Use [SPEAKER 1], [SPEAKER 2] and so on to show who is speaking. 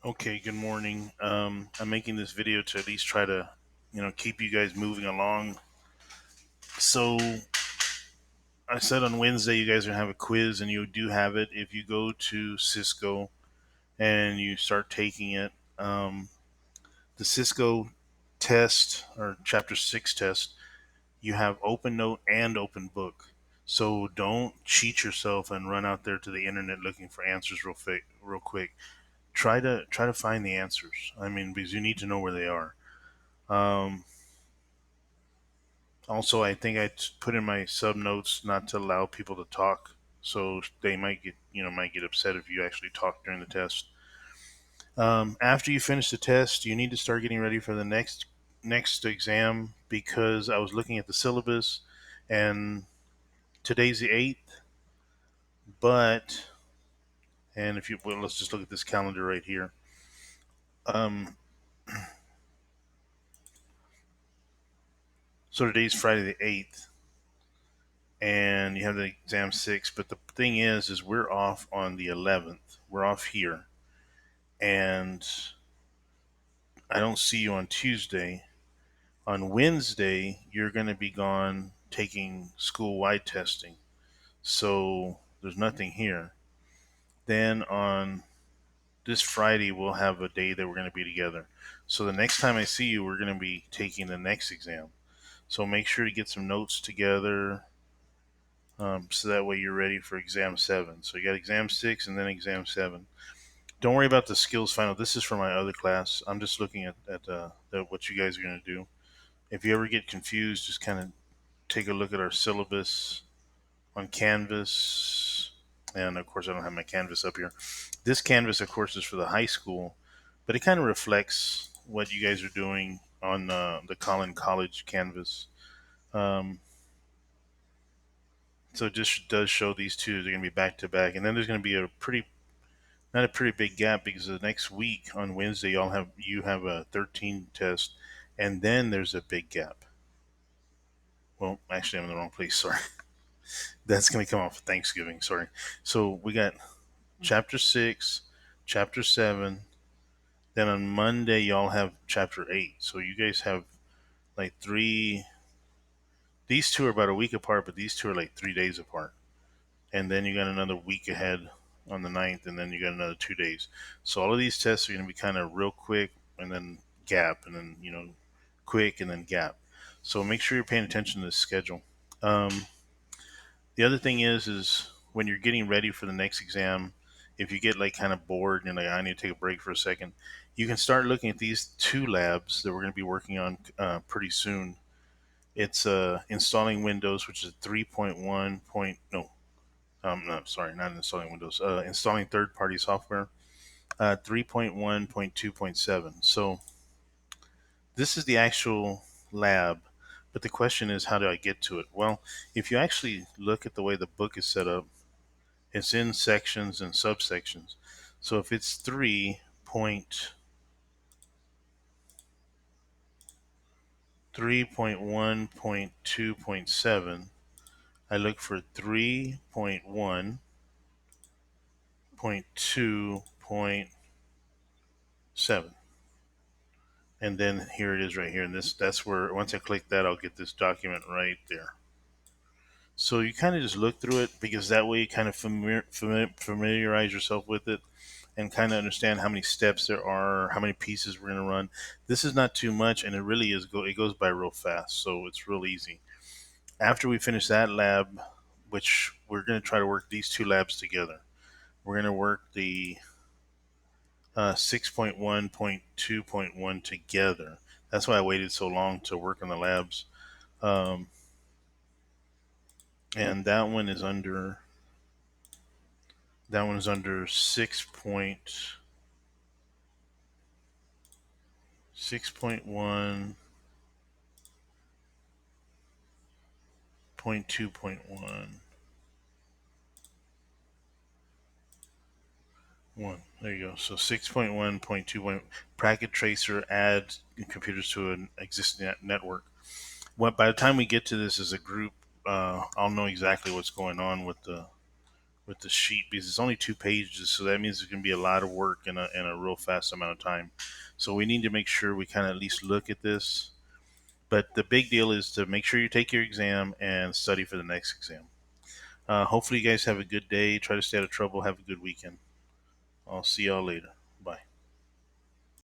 [SPEAKER 1] Okay, good morning. I'm making this video to at least try to, keep you guys moving along. So I said on Wednesday you guys are gonna have a quiz, and you do have it. If you go to Cisco and you start taking it, the Cisco test or Chapter Six test, you have Open Note and Open Book. So don't cheat yourself and run out there to the internet looking for answers real quick. Try to find the answers. I mean, because you need to know where they are. Um, Also, I think put in my sub notes not to allow people to talk, so they might get upset if you actually talk during the test. After you finish the test, you need to start getting ready for the next exam because I was looking at the syllabus, and today's the 8th. But and if you well, let's just look at this calendar right here. Um, so today's Friday the 8th, and you have the exam 6. But the thing is we're off on the 11th. We're off here and I don't see you on Tuesday. On Wednesday, you're going to be gone taking school wide testing. So there's nothing here. Then on this Friday, we'll have a day that we're going to be together. So the next time I see you, we're going to be taking the next exam. So make sure to get some notes together so that way you're ready for exam 7. So you got exam 6 and then exam 7. Don't worry about the skills final. This is for my other class. I'm just looking at what you guys are going to do. If you ever get confused, just kind of take a look at our syllabus on Canvas. And of course, I don't have my Canvas up here. This Canvas, of course, is for the high school, but it kind of reflects what you guys are doing on the Collin College Canvas. Um, so it just does show these two. They're going to be back to back. And then there's going to be not a pretty big gap because the next week on Wednesday you have a 13 test, and then there's a big gap. Well, actually, I'm in the wrong place. Sorry, that's going to come off Thanksgiving. Sorry. So we got chapter 6, chapter 7. Then on Monday y'all have chapter 8. So you guys have like three. These two are about a week apart, but these two are like 3 days apart. And then you got another week ahead on the 9th, and then you got another 2 days. So all of these tests are going to be kind of real quick, and then gap, and then quick, and then gap. So make sure you're paying attention to the schedule. Um, the other thing is when you're getting ready for the next exam, if you get like kind of bored and like I need to take a break for a second, you can start looking at these two labs that we're going to be working on pretty soon. It's installing Windows, which is 3.1 point no no, sorry, not installing Windows. Installing third-party software. 3.1.2.7. So this is the actual lab, but the question is, how do I get to it? Well, if you actually look at the way the book is set up, it's in sections and subsections. So if it's 3.1.2.7, I look for 3.1.2.7. And then here it is right here. And that's where once I click that, I'll get this document right there. So you kind of just look through it because that way you kind of familiarize yourself with it and kind of understand how many steps there are, how many pieces we're going to run. This is not too much, and it really is it goes by real fast, so it's real easy. After we finish that lab, which we're going to try to work these two labs together, we're going to work the 6.1.2.1 together. That's why I waited so long to work on the labs. Um, and that one is under 6.1.2.1. There you go. So 6.1.2. Packet tracer adds computers to an existing network. By the time we get to this as a group, I'll know exactly what's going on with with the sheet because it's only 2 pages, so that means it's going to be a lot of work in a real fast amount of time. So we need to make sure we kind of at least look at this. But the big deal is to make sure you take your exam and study for the next exam. Hopefully, you guys have a good day. Try to stay out of trouble. Have a good weekend. I'll see y'all later.